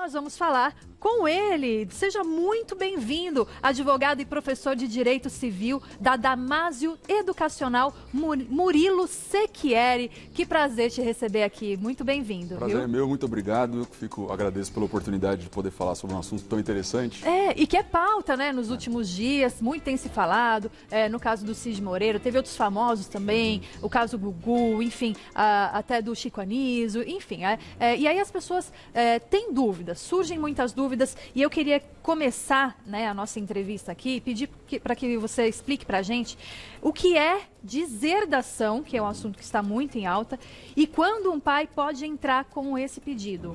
nós vamos falar com ele. Seja muito bem-vindo, advogado e professor de Direito Civil da Damásio Educacional, Murilo Secchieri. Que prazer te receber aqui. Muito bem-vindo. Prazer é meu, muito obrigado. Agradeço pela oportunidade de poder falar sobre um assunto tão interessante. E que é pauta, né, nos últimos dias, muito tem se falado, no caso do Cid Moreira, teve outros famosos também, o caso Gugu, enfim, até do Chico Anísio, enfim. E aí as pessoas têm dúvidas, surgem muitas dúvidas, e eu queria começar, né, a nossa entrevista aqui, pedir para que você explique para a gente o que é deserdação, que é um assunto que está muito em alta, e quando um pai pode entrar com esse pedido.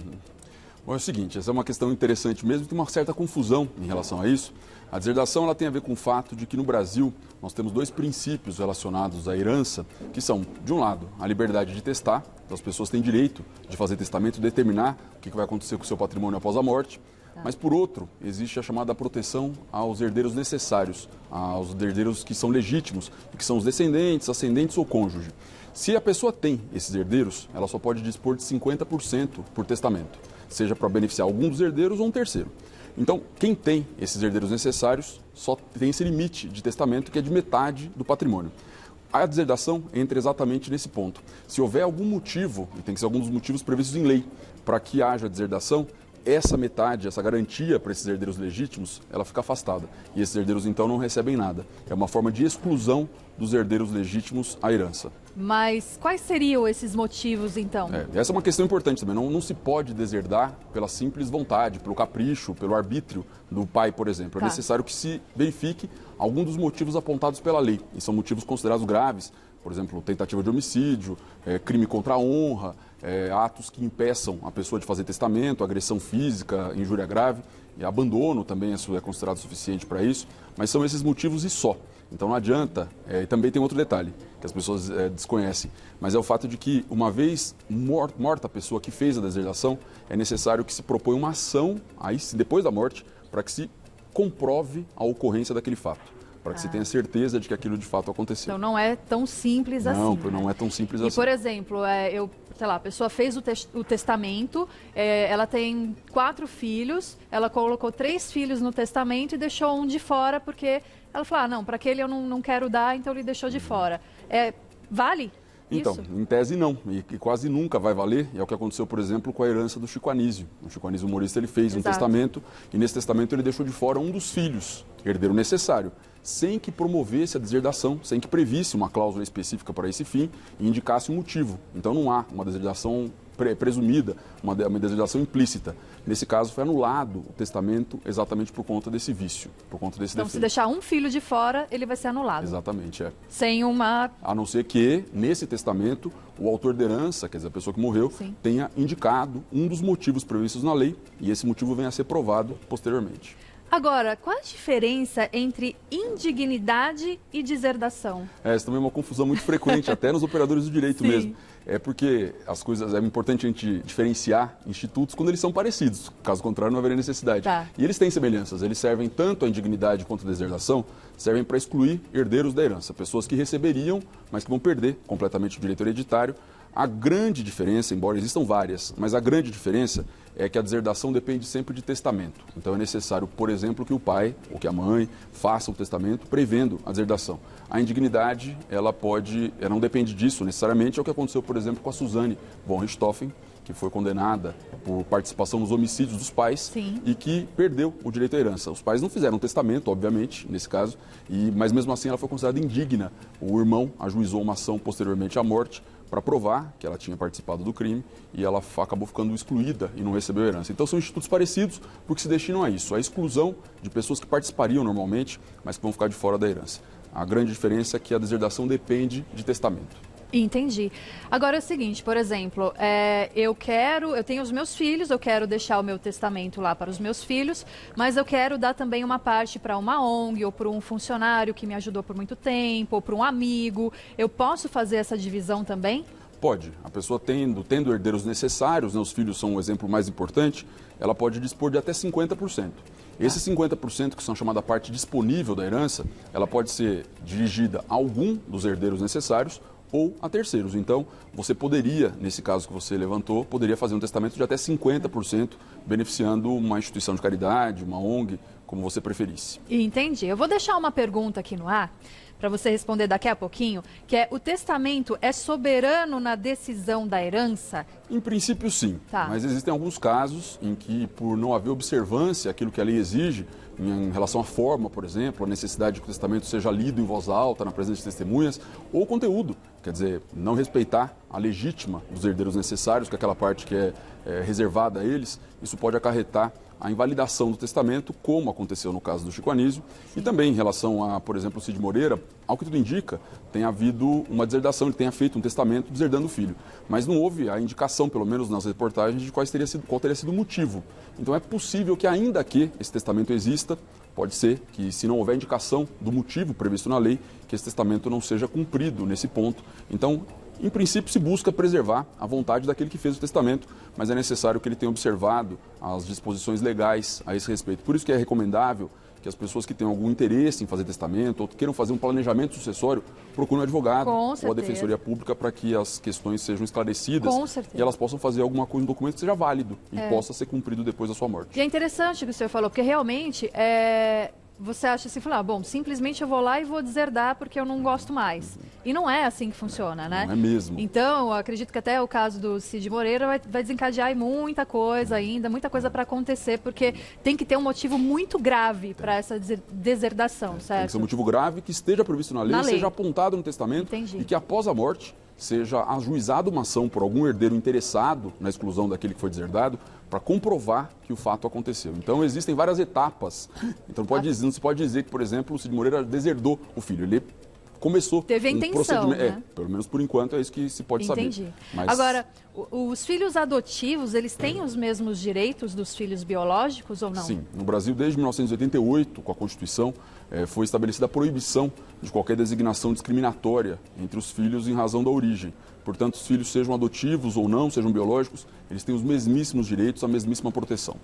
Bom, é o seguinte, essa é uma questão interessante mesmo, tem uma certa confusão em relação a isso. A deserdação ela tem a ver com o fato de que no Brasil nós temos dois princípios relacionados à herança, que são, de um lado, a liberdade de testar, então as pessoas têm direito de fazer testamento e determinar o que vai acontecer com o seu patrimônio após a morte. Mas, por outro, existe a chamada proteção aos herdeiros necessários, aos herdeiros que são legítimos, que são os descendentes, ascendentes ou cônjuge. Se a pessoa tem esses herdeiros, ela só pode dispor de 50% por testamento, seja para beneficiar algum dos herdeiros ou um terceiro. Então, quem tem esses herdeiros necessários só tem esse limite de testamento, que é de metade do patrimônio. A deserdação entra exatamente nesse ponto. Se houver algum motivo, e tem que ser algum dos motivos previstos em lei, para que haja deserdação, essa metade, essa garantia para esses herdeiros legítimos, ela fica afastada. E esses herdeiros, então, não recebem nada. É uma forma de exclusão dos herdeiros legítimos à herança. Mas quais seriam esses motivos, então? Essa é uma questão importante também. Não se pode deserdar pela simples vontade, pelo capricho, pelo arbítrio do pai, por exemplo. É necessário que se verifique algum dos motivos apontados pela lei. E são motivos considerados graves. Por exemplo, tentativa de homicídio, crime contra a honra, atos que impeçam a pessoa de fazer testamento, agressão física, injúria grave, e abandono também é considerado suficiente para isso, mas são esses motivos e só. Então não adianta, e também tem outro detalhe que as pessoas desconhecem, mas é o fato de que uma vez morta a pessoa que fez a deserdação, é necessário que se proponha uma ação, aí depois da morte, para que se comprove a ocorrência daquele fato. Para que você tenha certeza de que aquilo de fato aconteceu. Então não é tão simples assim. Não é tão simples assim. E, por exemplo, a pessoa fez o testamento, ela tem 4 filhos, ela colocou 3 filhos no testamento e deixou um de fora, porque ela falou, não, para aquele eu não quero dar, então ele deixou de fora. Vale? Então, isso? Em tese não, e quase nunca vai valer, e é o que aconteceu, por exemplo, com a herança do Chico Anísio. O Chico Anísio, humorista, ele fez um testamento, e nesse testamento ele deixou de fora um dos filhos, herdeiro necessário, sem que promovesse a deserdação, sem que previsse uma cláusula específica para esse fim e indicasse um motivo. Então não há uma deserdação presumida, uma deserdação implícita. Nesse caso foi anulado o testamento exatamente por conta desse vício, por conta desse defeito. Se deixar um filho de fora, ele vai ser anulado. Exatamente, Sem uma... A não ser que, nesse testamento, o autor da herança, quer dizer, a pessoa que morreu, tenha indicado um dos motivos previstos na lei e esse motivo venha a ser provado posteriormente. Agora, qual a diferença entre indignidade e deserdação? Essa também é uma confusão muito frequente, até nos operadores do direito mesmo. É porque as coisas, é importante a gente diferenciar institutos quando eles são parecidos, caso contrário não haveria necessidade. E eles têm semelhanças, eles servem tanto a indignidade quanto a deserdação, servem para excluir herdeiros da herança, pessoas que receberiam, mas que vão perder completamente o direito hereditário. A grande diferença, embora existam várias, mas a grande diferença é que a deserdação depende sempre de testamento. Então é necessário, por exemplo, que o pai ou que a mãe façam o testamento prevendo a deserdação. A indignidade, ela não depende disso necessariamente, é o que aconteceu, por exemplo, com a Suzane von Richthofen, que foi condenada por participação nos homicídios dos pais e que perdeu o direito à herança. Os pais não fizeram um testamento, obviamente, nesse caso, mas mesmo assim ela foi considerada indigna. O irmão ajuizou uma ação posteriormente à morte para provar que ela tinha participado do crime e ela acabou ficando excluída e não recebeu herança. Então são institutos parecidos porque se destinam a isso, a exclusão de pessoas que participariam normalmente, mas que vão ficar de fora da herança. A grande diferença é que a deserdação depende de testamento. Entendi. Agora é o seguinte, por exemplo, eu tenho os meus filhos, eu quero deixar o meu testamento lá para os meus filhos, mas eu quero dar também uma parte para uma ONG ou para um funcionário que me ajudou por muito tempo, ou para um amigo. Eu posso fazer essa divisão também? Pode. A pessoa tendo herdeiros necessários, os filhos são o exemplo mais importante, ela pode dispor de até 50%. Esse 50%, que são chamada parte disponível da herança, ela pode ser dirigida a algum dos herdeiros necessários ou a terceiros. Então, você poderia, nesse caso que você levantou, poderia fazer um testamento de até 50%, beneficiando uma instituição de caridade, uma ONG, como você preferisse. Entendi. Eu vou deixar uma pergunta aqui no ar, para você responder daqui a pouquinho, que é: o testamento é soberano na decisão da herança? Em princípio, sim. Tá. Mas existem alguns casos em que, por não haver observância àquilo que a lei exige, em relação à forma, por exemplo, a necessidade de que o testamento seja lido em voz alta, na presença de testemunhas, ou o conteúdo, quer dizer, não respeitar a legítima dos herdeiros necessários, que é aquela parte que é reservada a eles, isso pode acarretar a invalidação do testamento, como aconteceu no caso do Chico Anísio. Sim. E também em relação a, por exemplo, o Cid Moreira, ao que tudo indica, tem havido uma deserdação, ele tenha feito um testamento deserdando o filho. Mas não houve a indicação, pelo menos nas reportagens, de qual teria sido o motivo. Então é possível que, ainda que esse testamento exista, pode ser que, se não houver indicação do motivo previsto na lei, que esse testamento não seja cumprido nesse ponto. Então, em princípio, se busca preservar a vontade daquele que fez o testamento, mas é necessário que ele tenha observado as disposições legais a esse respeito. Por isso que é recomendável que as pessoas que tenham algum interesse em fazer testamento ou queiram fazer um planejamento sucessório procurem um advogado ou a Defensoria Pública para que as questões sejam esclarecidas e elas possam fazer alguma coisa, um documento que seja válido e possa ser cumprido depois da sua morte. E é interessante o que o senhor falou, porque realmente você acha assim, bom, simplesmente eu vou lá e vou deserdar porque eu não gosto mais. E não é assim que funciona, né? Não é mesmo. Então, eu acredito que até o caso do Cid Moreira vai desencadear muita coisa ainda, muita coisa para acontecer, porque tem que ter um motivo muito grave para essa deserdação, certo? Tem que ser um motivo grave que esteja previsto na lei, seja apontado no testamento. Entendi. E que após a morte seja ajuizada uma ação por algum herdeiro interessado na exclusão daquele que foi deserdado para comprovar que o fato aconteceu. Então, existem várias etapas. Então, não se pode dizer que, por exemplo, o Cid Moreira deserdou o filho. Ele começou teve a intenção, né? Pelo menos por enquanto é isso que se pode saber. Mas... Agora, os filhos adotivos, eles têm os mesmos direitos dos filhos biológicos ou não? Sim. No Brasil, desde 1988, com a Constituição, foi estabelecida a proibição de qualquer designação discriminatória entre os filhos em razão da origem. Portanto, os filhos, sejam adotivos ou não, sejam biológicos, eles têm os mesmíssimos direitos, a mesmíssima proteção.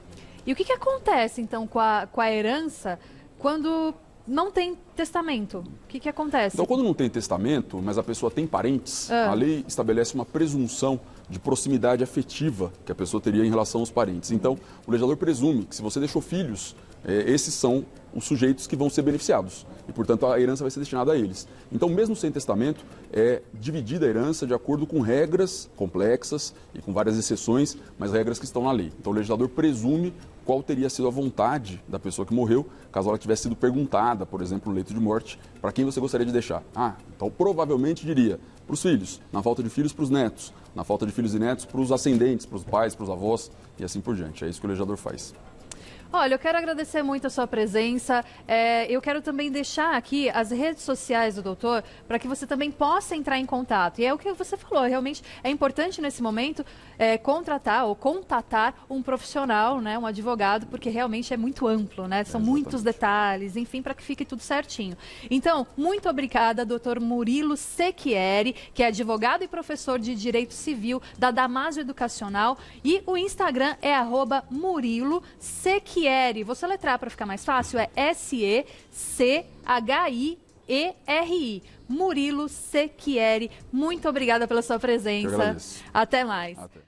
E o que acontece, então, com a herança quando não tem testamento? O que acontece? Então, quando não tem testamento, mas a pessoa tem parentes, a lei estabelece uma presunção de proximidade afetiva que a pessoa teria em relação aos parentes. Então, o legislador presume que, se você deixou filhos, esses são os sujeitos que vão ser beneficiados e, portanto, a herança vai ser destinada a eles. Então, mesmo sem testamento, é dividida a herança de acordo com regras complexas e com várias exceções, mas regras que estão na lei. Então, o legislador presume qual teria sido a vontade da pessoa que morreu, caso ela tivesse sido perguntada, por exemplo, no leito de morte, para quem você gostaria de deixar. Então provavelmente diria para os filhos, na falta de filhos para os netos, na falta de filhos e netos para os ascendentes, para os pais, para os avós e assim por diante. É isso que o legislador faz. Olha, eu quero agradecer muito a sua presença. Eu quero também deixar aqui as redes sociais do doutor para que você também possa entrar em contato. E é o que você falou, realmente é importante nesse momento contratar ou contatar um profissional, né, um advogado, porque realmente é muito amplo, né? São muitos detalhes, enfim, para que fique tudo certinho. Então, muito obrigada, doutor Murilo Secchieri, que é advogado e professor de Direito Civil da Damásio Educacional, e o Instagram é @Murilo Secchieri. Vou soletrar para ficar mais fácil, é SECHIERI. Murilo Secchieri, muito obrigada pela sua presença. Eu agradeço. Até mais. Até.